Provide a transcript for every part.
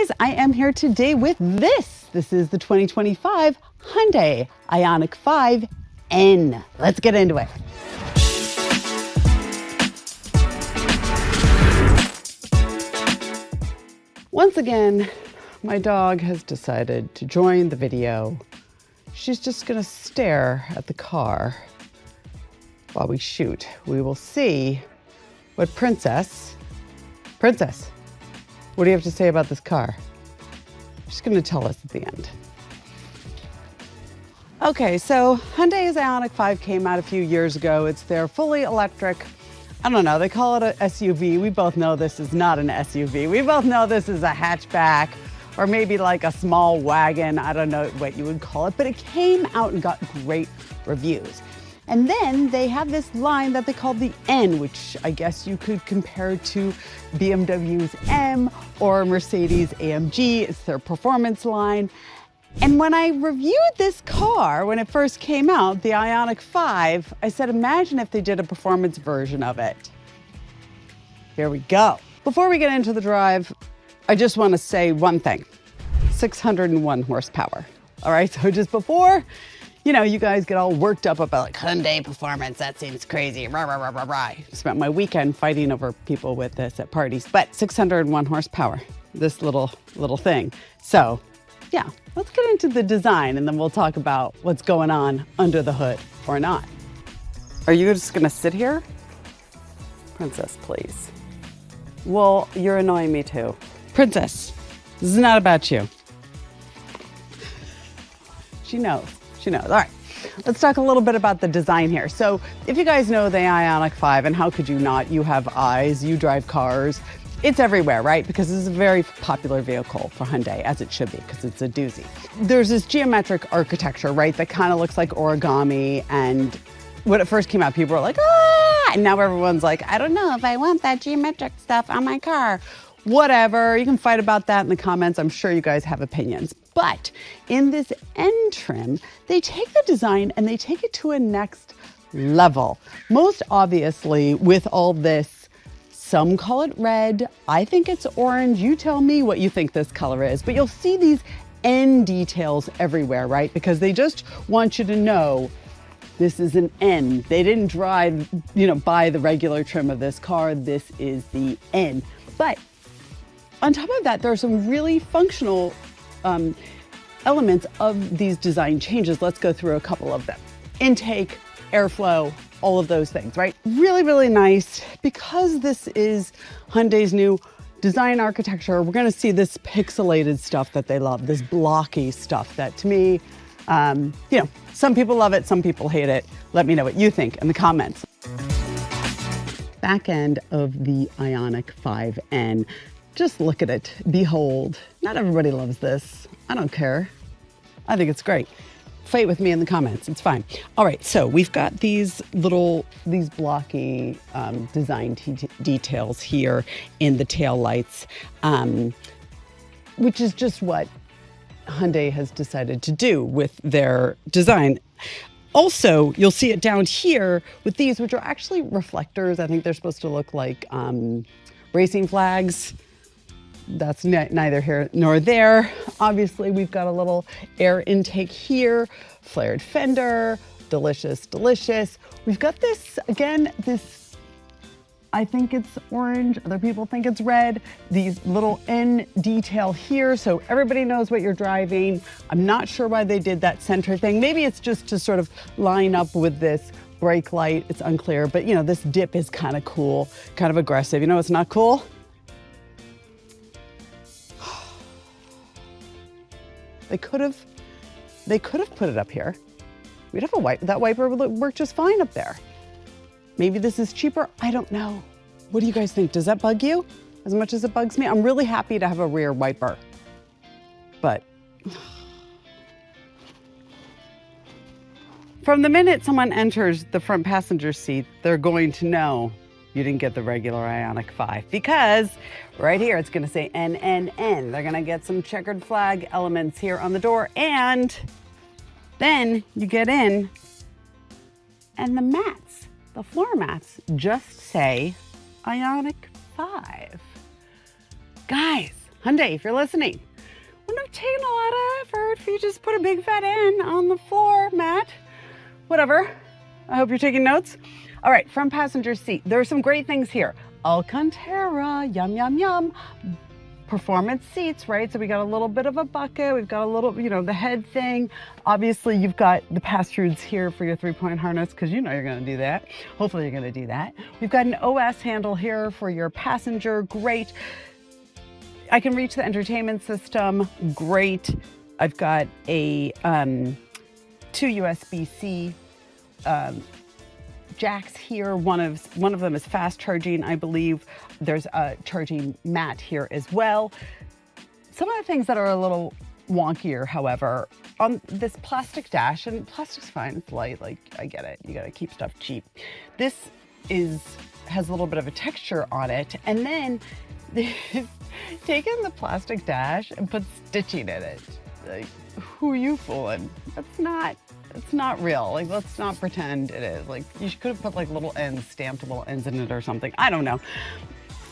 guys, I am here today with this. This is the 2025 Hyundai IONIQ 5N. Let's get into it. Once again, my dog has decided to join the video. She's just gonna stare at the car while we shoot. We will see what Princess, what do you have to say about this car? She's gonna tell us at the end. Okay, so Hyundai's IONIQ 5 came out a few years ago. It's their fully electric, I don't know, they call it an SUV. We both know this is not an SUV. We both know this is a hatchback or maybe like a small wagon. I don't know what you would call it, but it came out and got great reviews. And then they have this line that they call the N, which I guess you could compare to BMW's M or Mercedes AMG. It's their performance line. And when I reviewed this car, when it first came out, the IONIQ 5, I said, imagine if they did a performance version of it. Here we go. Before we get into the drive, I just want to say one thing, 601 horsepower. All right, so just before, you guys get all worked up about like Hyundai performance, that seems crazy, rah, rah, rah, rah, rah. I spent my weekend fighting over people with this at parties, but 601 horsepower, this little thing. So yeah, let's get into the design and then we'll talk about what's going on under the hood or not. Are you just gonna sit here? Princess, please. Well, you're annoying me too. Princess, this is not about you. She knows. All right, let's talk a little bit about the design here. So if you guys know the IONIQ 5, and how could you not? You have eyes, you drive cars. It's everywhere, right? Because this is a very popular vehicle for Hyundai, as it should be, because it's a doozy. There's this geometric architecture, right, that kind of looks like origami. And when it first came out, people were like, ah! And now everyone's like, I don't know if I want that geometric stuff on my car. Whatever, you can fight about that in the comments. I'm sure you guys have opinions. But in this N trim, they take the design and they take it to a next level. Most obviously with all this, some call it red. I think it's orange. You tell me what you think this color is. But you'll see these N details everywhere, right? Because they just want you to know this is an N. They didn't drive, buy the regular trim of this car. This is the N. But on top of that, there are some really functional elements of these design changes. Let's go through a couple of them. Intake, airflow, all of those things, right? Really, really nice. Because this is Hyundai's new design architecture, we're gonna see this pixelated stuff that they love, this blocky stuff that to me, some people love it, some people hate it. Let me know what you think in the comments. Back end of the IONIQ 5N. Just look at it, behold. Not everybody loves this. I don't care. I think it's great. Fight with me in the comments, it's fine. All right, so we've got these blocky design details here in the taillights, which is just what Hyundai has decided to do with their design. Also, you'll see it down here with these, which are actually reflectors. I think they're supposed to look like racing flags. That's neither here nor there. Obviously, we've got a little air intake here, flared fender, delicious. We've got this, again, I think it's orange, other people think it's red, these little N detail here, so everybody knows what you're driving. I'm not sure why they did that center thing. Maybe it's just to sort of line up with this brake light. It's unclear, but this dip is kind of cool, kind of aggressive. You know what's not cool? They could have put it up here. We'd have a wiper. That wiper would work just fine up there. Maybe this is cheaper. I don't know. What do you guys think? Does that bug you as much as it bugs me? I'm really happy to have a rear wiper, but from the minute someone enters the front passenger seat, they're going to know you didn't get the regular IONIQ 5 because right here it's gonna say NNN. They're gonna get some checkered flag elements here on the door, and then you get in and the mats, the floor mats, just say IONIQ 5. Guys, Hyundai, if you're listening, wouldn't have taken a lot of effort if you just put a big fat N on the floor, Matt. Whatever. I hope you're taking notes. All right, front passenger seat. There are some great things here. Alcantara, yum, yum, yum. Performance seats, right? So we got a little bit of a bucket. We've got a little, you know, the head thing. Obviously, you've got the pass-throughs here for your 3-point harness because you know you're going to do that. Hopefully, you're going to do that. We've got an OS handle here for your passenger. Great. I can reach the entertainment system. Great. I've got a 2 USB-C jacks here. One of them is fast charging, I believe. There's a charging mat here as well. Some of the things that are a little wonkier, however, on this plastic dash, and plastic's fine, it's light, like I get it. You gotta keep stuff cheap. This has a little bit of a texture on it, and then they've taken the plastic dash and put stitching in it. Like, who are you fooling? It's not real. Like, let's not pretend it is. Like, you could have put like little ends, stamped little ends in it or something. I don't know.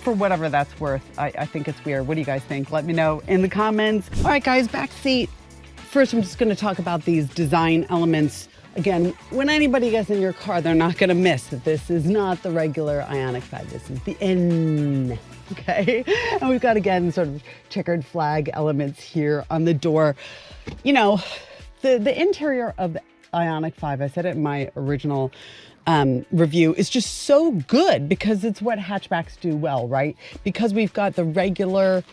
For whatever that's worth, I think it's weird. What do you guys think? Let me know in the comments. All right, guys, back seat. First, I'm just going to talk about these design elements. Again, when anybody gets in your car, they're not going to miss that this is not the regular Ioniq 5. This is the N. Okay, and we've got, again, sort of checkered flag elements here on the door. You know, the interior of the Ioniq 5, I said it in my original review, is just so good because it's what hatchbacks do well, right? Because we've got the regular,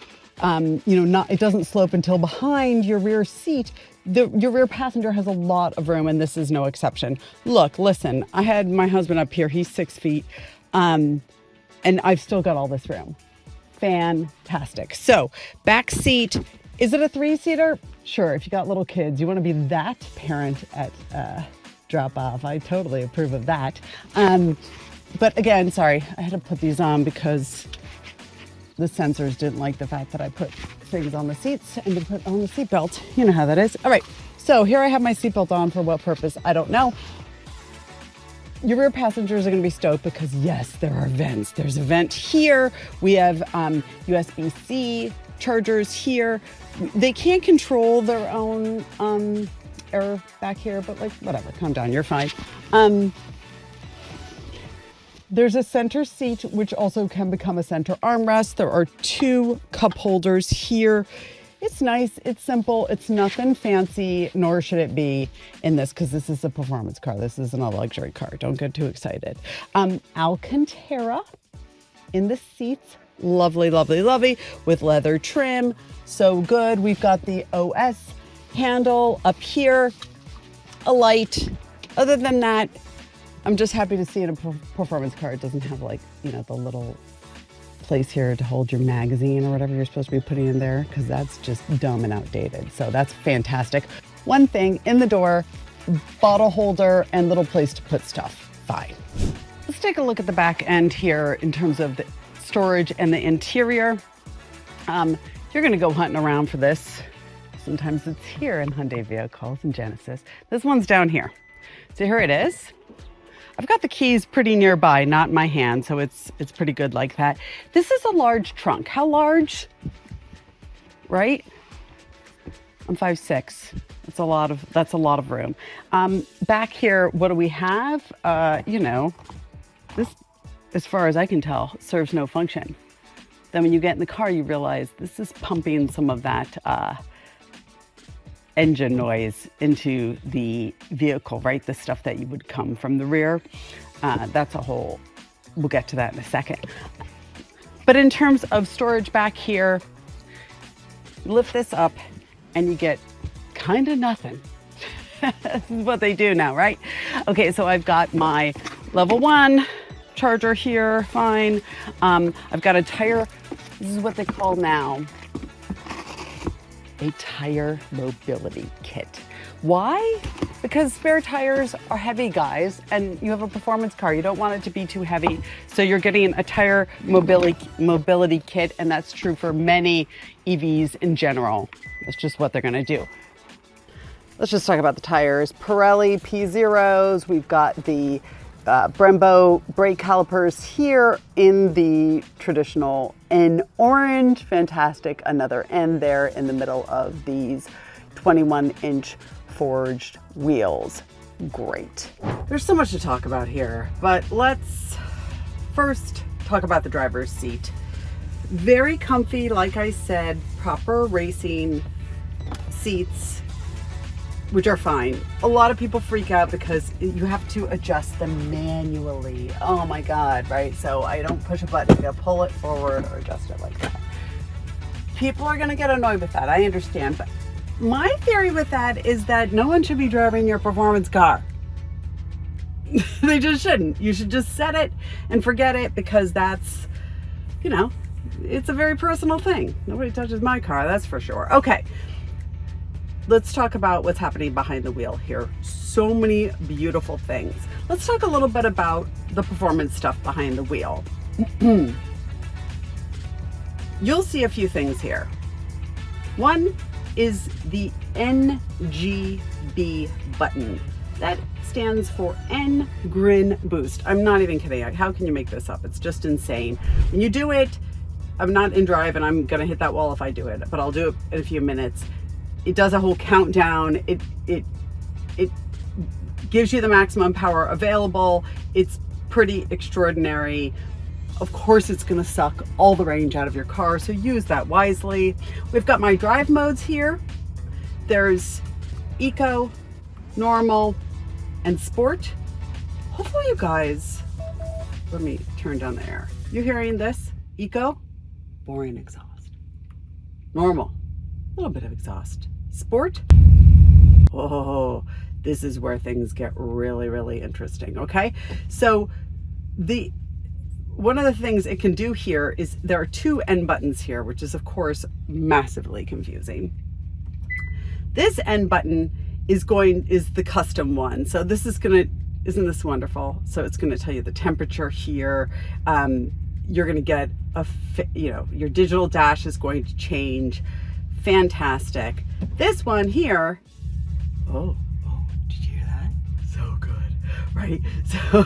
it doesn't slope until behind your rear seat. Your rear passenger has a lot of room, and this is no exception. Look, listen, I had my husband up here. He's 6 feet, and I've still got all this room. Fantastic. So, back seat. Is it a 3-seater? Sure, if you got little kids, you want to be that parent at drop off. I totally approve of that. But again, sorry, I had to put these on because the sensors didn't like the fact that I put things on the seats and to put on the seatbelt. You know how that is. All right, so here I have my seatbelt on. For what purpose? I don't know. Your rear passengers are going to be stoked because, yes, there are vents. There's a vent here. We have USB-C chargers here. They can't control their own air back here, but like, whatever, calm down, you're fine. There's a center seat, which also can become a center armrest. There are 2 cup holders here. It's nice, it's simple, it's nothing fancy, nor should it be in this, because this is a performance car. This isn't a luxury car. Don't get too excited. Alcantara in the seats. Lovely, lovely, lovely, with leather trim. So good. We've got the OS handle up here, a light. Other than that, I'm just happy to see in a performance car, it doesn't have, like, you know, the little place here to hold your magazine or whatever you're supposed to be putting in there, because that's just dumb and outdated. So that's fantastic. One thing in the door, bottle holder and little place to put stuff. Fine. Let's take a look at the back end here in terms of the storage and the interior. You're going to go hunting around for this. Sometimes it's here in Hyundai vehicles and Genesis. This one's down here. So here it is. I've got the keys pretty nearby, not in my hand, so it's pretty good like that. This is a large trunk. How large? Right? I'm 5'6". That's a lot of room. Back here, what do we have? This, as far as I can tell, serves no function. Then when you get in the car, you realize this is pumping some of that engine noise into the vehicle, right? The stuff that you would come from the rear. That's a whole, we'll get to that in a second. But in terms of storage back here, lift this up and you get kind of nothing. This is what they do now, right? Okay, so I've got my level 1 charger here, fine. I've got a tire, this is what they call now a tire mobility kit. Why? Because spare tires are heavy, guys, and you have a performance car. You don't want it to be too heavy. So you're getting a tire mobility kit, and that's true for many EVs in general. That's just what they're gonna do. Let's just talk about the tires. Pirelli P0s, we've got the Brembo brake calipers here in the traditional N orange. Fantastic. Another N there in the middle of these 21-inch forged wheels. Great. There's so much to talk about here, but let's first talk about the driver's seat. Very comfy, like I said, proper racing seats, which are fine. A lot of people freak out because you have to adjust them manually. Oh my God, right? So I don't push a button, I gotta pull it forward or adjust it like that. People are gonna get annoyed with that, I understand, but my theory with that is that no one should be driving your performance car. They just shouldn't. You should just set it and forget it, because that's, you know, it's a very personal thing. Nobody touches my car, that's for sure. Okay. Let's talk about what's happening behind the wheel here. So many beautiful things. Let's talk a little bit about the performance stuff behind the wheel. You'll see a few things here. One is the NGB button. That stands for N Grin Boost. I'm not even kidding. How can you make this up? It's just insane. When you do it, I'm not in drive and I'm gonna hit that wall if I do it, but I'll do it in a few minutes. It does a whole countdown. It gives you the maximum power available. It's pretty extraordinary. Of course, it's gonna suck all the range out of your car, so use that wisely. We've got my drive modes here. There's Eco, Normal, and Sport. Hopefully you guys, let me turn down the air. You hearing this? Eco, boring exhaust. Normal, a little bit of exhaust. Sport, oh, this is where things get really, really interesting, okay? So one of the things it can do here is there are two N buttons here, which is of course massively confusing. This N button is the custom one. So this is gonna, isn't this wonderful? So it's gonna tell you the temperature here. You're gonna get your digital dash is going to change. Fantastic. This one here, oh, did you hear that? So good, right? So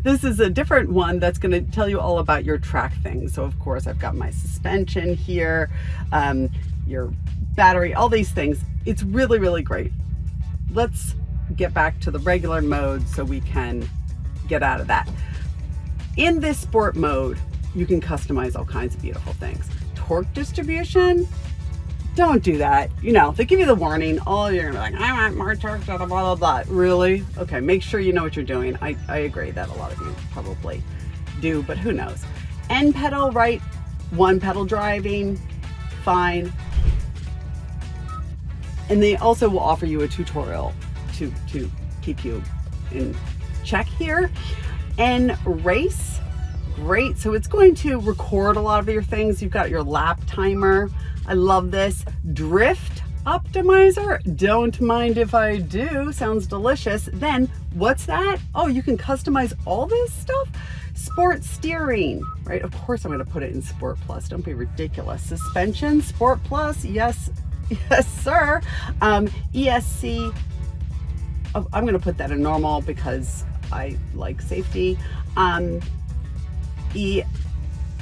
this is a different one that's going to tell you all about your track things. So of course I've got my suspension here, your battery, all these things. It's really, really great. Let's get back to the regular mode so we can get out of that. In this sport mode, you can customize all kinds of beautiful things. Torque distribution, don't do that. You know, they give you the warning. Oh, you're gonna be like, I want more torque, blah, blah, blah, blah. Really? Okay, make sure you know what you're doing. I agree that a lot of you probably do, but who knows? N pedal, right? One pedal driving, fine. And they also will offer you a tutorial to keep you in check here. N race, great. So it's going to record a lot of your things. You've got your lap timer. I love this. Drift optimizer, don't mind if I do, sounds delicious. Then what's that? Oh, you can customize all this stuff. Sport steering, right? Of course I'm gonna put it in Sport Plus, don't be ridiculous. Suspension, Sport Plus, yes, yes sir. ESC, oh, I'm gonna put that in normal because I like safety.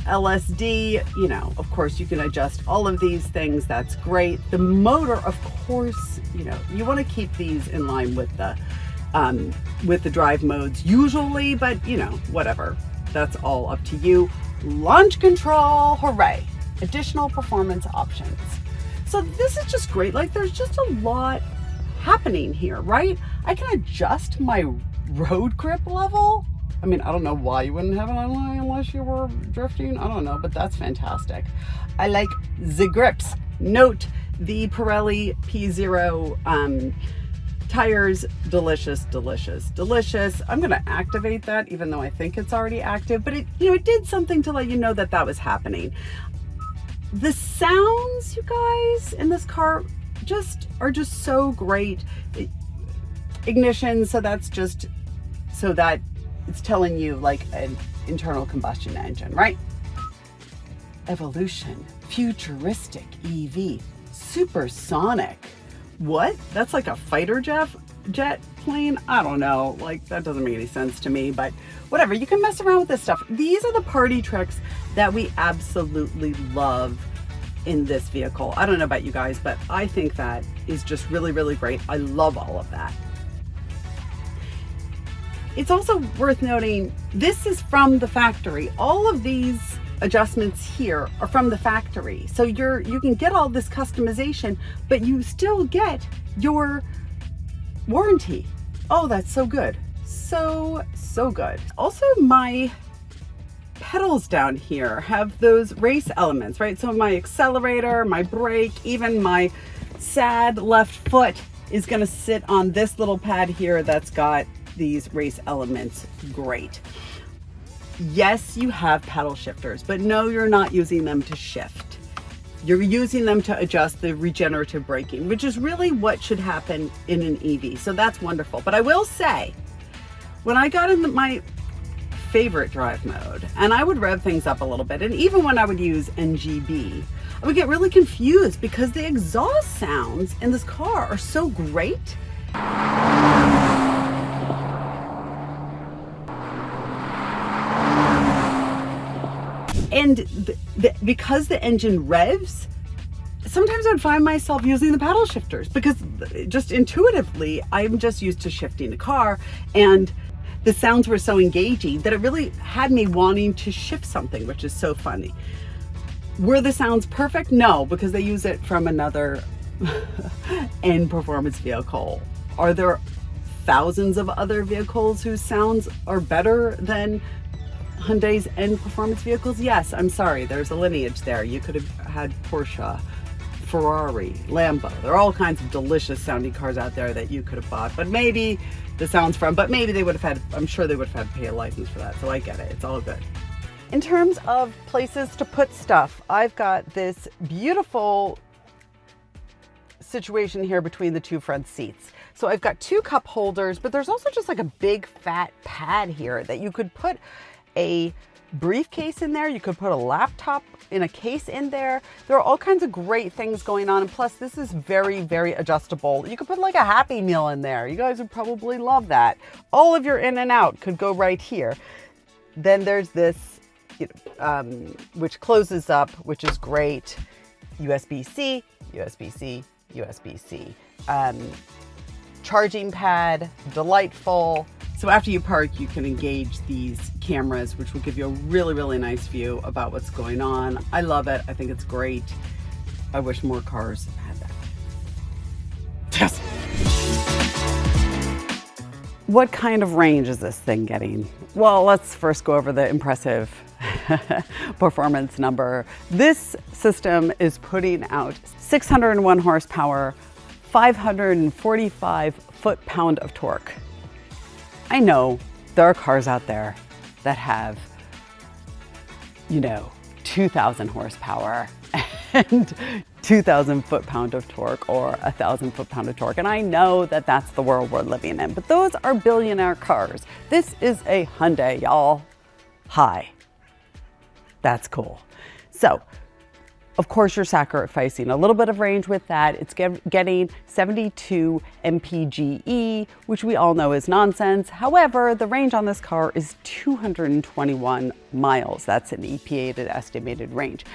LSD, you know, of course you can adjust all of these things. That's great. The motor, of course, you know, you want to keep these in line with the drive modes usually, but you know, whatever. That's all up to you. Launch control, hooray. Additional performance options. So this is just great. Like there's just a lot happening here, right? I can adjust my road grip level. I mean, I don't know why you wouldn't have it online unless you were drifting. I don't know, but that's fantastic. I like the grips. Note the Pirelli P0 tires, delicious, delicious, delicious. I'm gonna activate that even though I think it's already active, but it did something to let you know that that was happening. The sounds, you guys, in this car are just so great. Ignition, so that's just so that it's telling you like an internal combustion engine, right? Evolution, futuristic EV, supersonic. What? That's like a fighter jet airplane. I don't know, like that doesn't make any sense to me, but whatever, you can mess around with this stuff. These are the party tricks that we absolutely love in this vehicle. I don't know about you guys, but I think that is just really, really great. I love all of that. It's also worth noting, this is from the factory. All of these adjustments here are from the factory. So you can get all this customization, but you still get your warranty. Oh, that's so good. So good. Also, my pedals down here have those race elements, right? So my accelerator, my brake, even my sad left foot is gonna sit on this little pad here that's got these race elements. Great. Yes, you have paddle shifters, but no, you're not using them to shift. You're using them to adjust the regenerative braking, which is really what should happen in an EV. So that's wonderful. But I will say, when I got in my favorite drive mode, and I would rev things up a little bit, and even when I would use NGB, I would get really confused because the exhaust sounds in this car are so great. And because the engine revs, sometimes I would find myself using the paddle shifters because just intuitively, I'm just used to shifting the car, and the sounds were so engaging that it really had me wanting to shift something, which is so funny. Were the sounds perfect? No, because they use it from another end performance vehicle. Are there thousands of other vehicles whose sounds are better than Hyundai's end performance vehicles? Yes, I'm sorry, there's a lineage there. You could have had Porsche, Ferrari, Lambo. There are all kinds of delicious sounding cars out there that you could have bought, but maybe the sounds from, but maybe they would have had, I'm sure they would have had to pay a license for that. So I get it, it's all good. In terms of places to put stuff, I've got this beautiful situation here between the two front seats. So I've got two cup holders, but there's also just like a big fat pad here that you could put a briefcase in there. You could put a laptop in a case in there. There are all kinds of great things going on. And plus this is very, very adjustable. You could put like a Happy Meal in there. You guys would probably love that. All of your in and out could go right here. Then there's this, which closes up, which is great. USB-C, USB-C, USB-C. Charging pad, delightful. So after you park, you can engage these cameras, which will give you a really, really nice view about what's going on. I love it. I think it's great. I wish more cars had that. Yes. What kind of range is this thing getting? Well, let's first go over the impressive performance number. This system is putting out 601 horsepower, 545 foot-pound of torque. I know there are cars out there that have, 2,000 horsepower and 2,000 foot-pound of torque or 1,000 foot-pound of torque. And I know that that's the world we're living in, but those are billionaire cars. This is a Hyundai, y'all. Hi. That's cool. So, of course, you're sacrificing a little bit of range with that. It's getting 72 mpge, which we all know is nonsense. However, the range on this car is 221 miles. That's an EPA estimated range.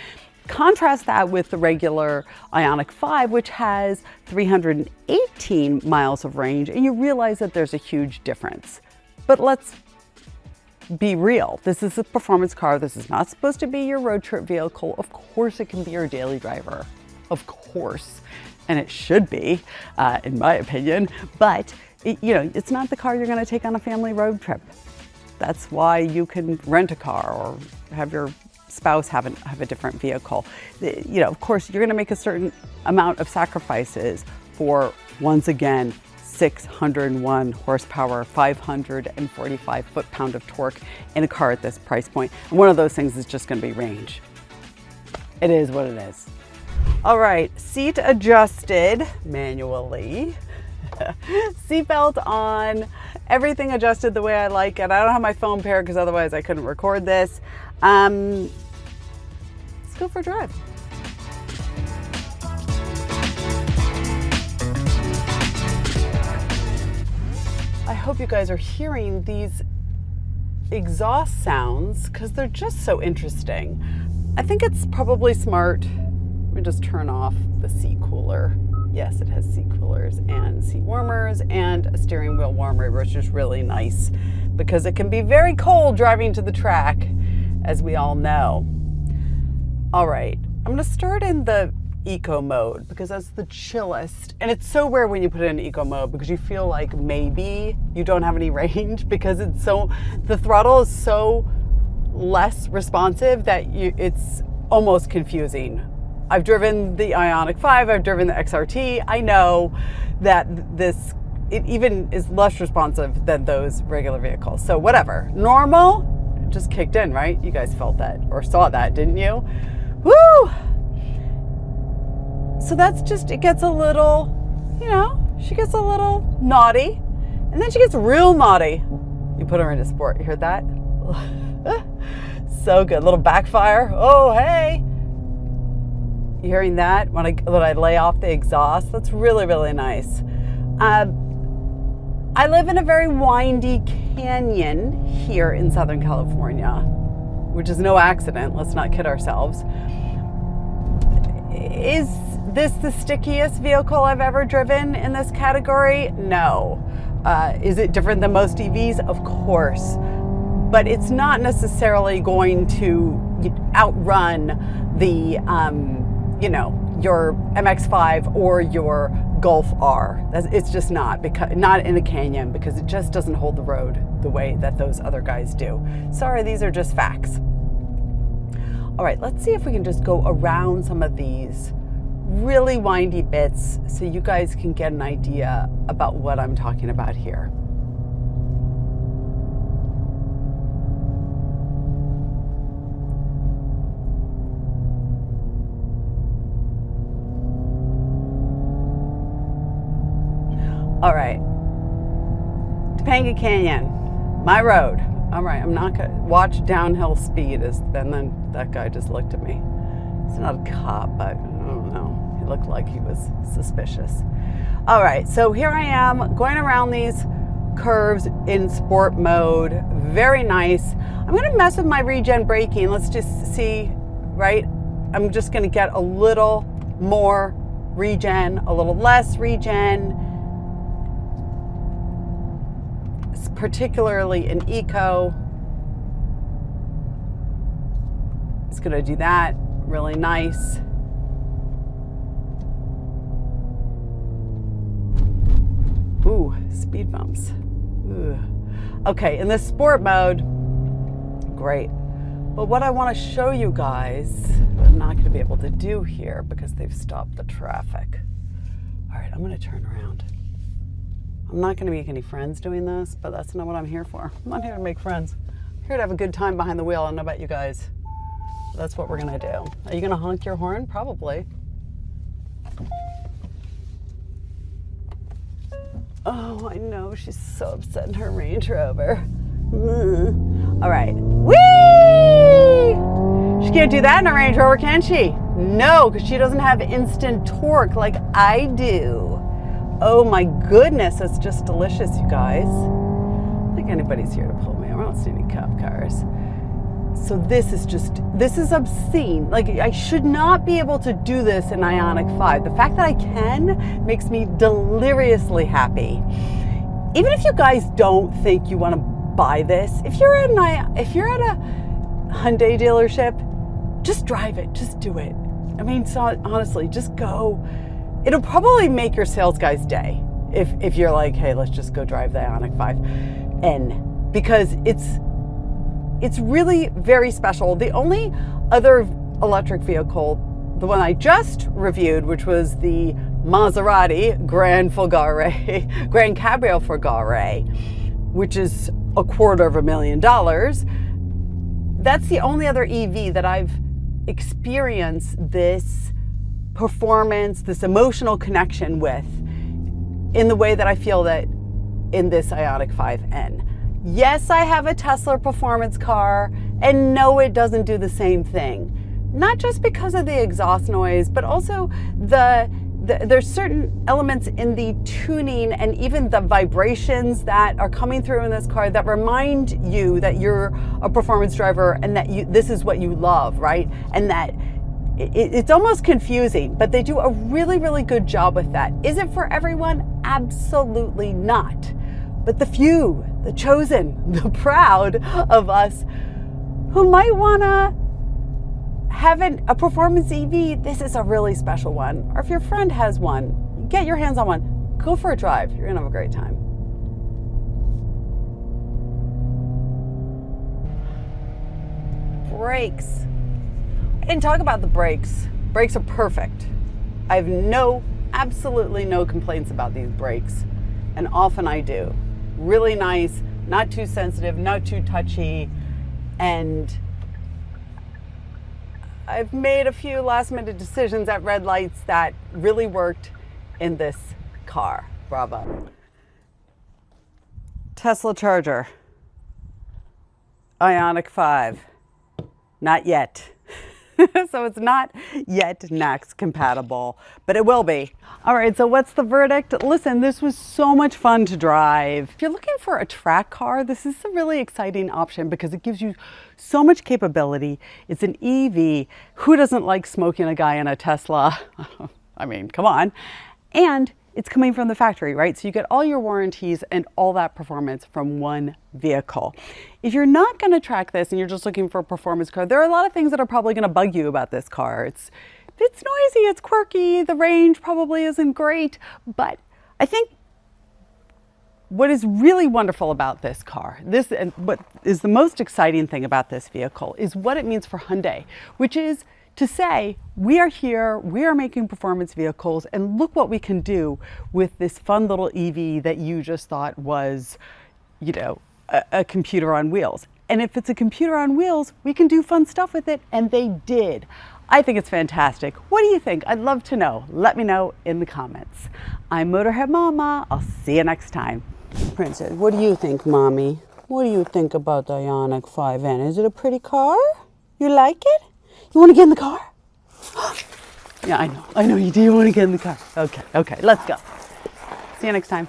Contrast that with the regular Ioniq 5, which has 318 miles of range, and you realize that there's a huge difference. But let's be real. This is a performance car. This is not supposed to be your road trip vehicle. Of course it can be your daily driver. Of course. And it should be, in my opinion. But, it's not the car you're going to take on a family road trip. That's why you can rent a car or have your spouse have a different vehicle. Of course, you're going to make a certain amount of sacrifices for, once again, 601 horsepower, 545 foot-pound of torque in a car at this price point. And one of those things is just going to be range. It is what it is. All right, seat adjusted manually. Seatbelt on, everything adjusted the way I like it. I don't have my phone paired because otherwise I couldn't record this. Let's go for a drive. hope you guys are hearing these exhaust sounds because they're just so interesting. I think it's probably smart. Let me just turn off the seat cooler. Yes, it has seat coolers and seat warmers and a steering wheel warmer, which is really nice because it can be very cold driving to the track, as we all know. All right, I'm gonna start in the eco mode because that's the chillest. And it's so rare when you put it in eco mode because you feel like maybe you don't have any range because the throttle is so less responsive that it's almost confusing. I've driven the Ioniq 5, I've driven the XRT. I know that it even is less responsive than those regular vehicles. So whatever, normal just kicked in, right? You guys felt that or saw that, didn't you? Woo! So that's just, it gets a little, she gets a little naughty and then she gets real naughty. You put her into sport, you heard that? So good, little backfire. Oh, hey. You hearing that when I lay off the exhaust? That's really, really nice. I live in a very windy canyon here in Southern California, which is no accident, let's not kid ourselves. Is this the stickiest vehicle I've ever driven in this category? No. Is it different than most EVs? Of course. But it's not necessarily going to outrun the, your MX-5 or your Golf R. It's just not in a canyon because it just doesn't hold the road the way that those other guys do. Sorry, these are just facts. All right, let's see if we can just go around some of these really windy bits so you guys can get an idea about what I'm talking about here. All right, Topanga Canyon, my road. All right, I'm not gonna watch downhill speed and then that guy just looked at me. He's not a cop, but I don't know. He looked like he was suspicious. All right, so here I am going around these curves in sport mode. Very nice. I'm gonna mess with my regen braking. Let's just see, right? I'm just gonna get a little more regen, a little less regen, particularly in eco. It's gonna do that, really nice. Ooh, speed bumps. Ooh. Okay, in the sport mode, great. But what I wanna show you guys, I'm not gonna be able to do here because they've stopped the traffic. All right, I'm gonna turn around. I'm not going to make any friends doing this, but that's not what I'm here for. I'm not here to make friends. I'm here to have a good time behind the wheel. I don't know about you guys. That's what we're going to do. Are you going to honk your horn? Probably. Oh, I know. She's so upset in her Range Rover. All right. Whee! She can't do that in a Range Rover, can she? No, because she doesn't have instant torque like I do. Oh my goodness, that's just delicious, you guys. I don't think anybody's here to pull me. I don't see any cop cars. So this is obscene. Like, I should not be able to do this in Ioniq 5. The fact that I can makes me deliriously happy. Even if you guys don't think you want to buy this, if you're at a Hyundai dealership, just drive it, just do it. I mean, so honestly, just go. It'll probably make your sales guy's day if you're like, hey, let's just go drive the Ioniq 5N, because it's really very special. The only other electric vehicle, the one I just reviewed, which was the Maserati Grand Cabrio Folgore, which is $250,000. That's the only other EV that I've experienced this performance, this emotional connection with in the way that I feel that in this Ioniq 5N. Yes, I have a Tesla performance car, and no, it doesn't do the same thing. Not just because of the exhaust noise, but also the there's certain elements in the tuning and even the vibrations that are coming through in this car that remind you that you're a performance driver and that this is what you love, right? And that it's almost confusing, but they do a really, really good job with that. Is it for everyone? Absolutely not. But the few, the chosen, the proud of us who might wanna have a performance EV, this is a really special one. Or if your friend has one, get your hands on one. Go for a drive. You're gonna have a great time. Brakes. I didn't talk about the brakes. Brakes are perfect. I have absolutely no complaints about these brakes. And often I do. Really nice, not too sensitive, not too touchy. And I've made a few last minute decisions at red lights that really worked in this car. Bravo. Tesla charger. Ioniq 5. Not yet. So it's not yet NACS compatible, but it will be. All right, so what's the verdict? Listen, this was so much fun to drive. If you're looking for a track car, this is a really exciting option because it gives you so much capability. It's an EV. Who doesn't like smoking a guy in a Tesla? I mean, come on. And it's coming from the factory, right? So you get all your warranties and all that performance from one vehicle. If you're not going to track this and you're just looking for a performance car, there are a lot of things that are probably going to bug you about this car. It's noisy, it's quirky, the range probably isn't great, but I think what is really wonderful about this car, and what is the most exciting thing about this vehicle is what it means for Hyundai, which is to say, we are here, we are making performance vehicles, and look what we can do with this fun little EV that you just thought was, you know, a computer on wheels. And if it's a computer on wheels, we can do fun stuff with it, and they did. I think it's fantastic. What do you think? I'd love to know. Let me know in the comments. I'm Motorhead Mama. I'll see you next time. Princess, what do you think, Mommy? What do you think about the Ioniq 5N? Is it a pretty car? You like it? You want to get in the car? Yeah, I know you do. You want to get in the car. Okay, let's go. See you next time.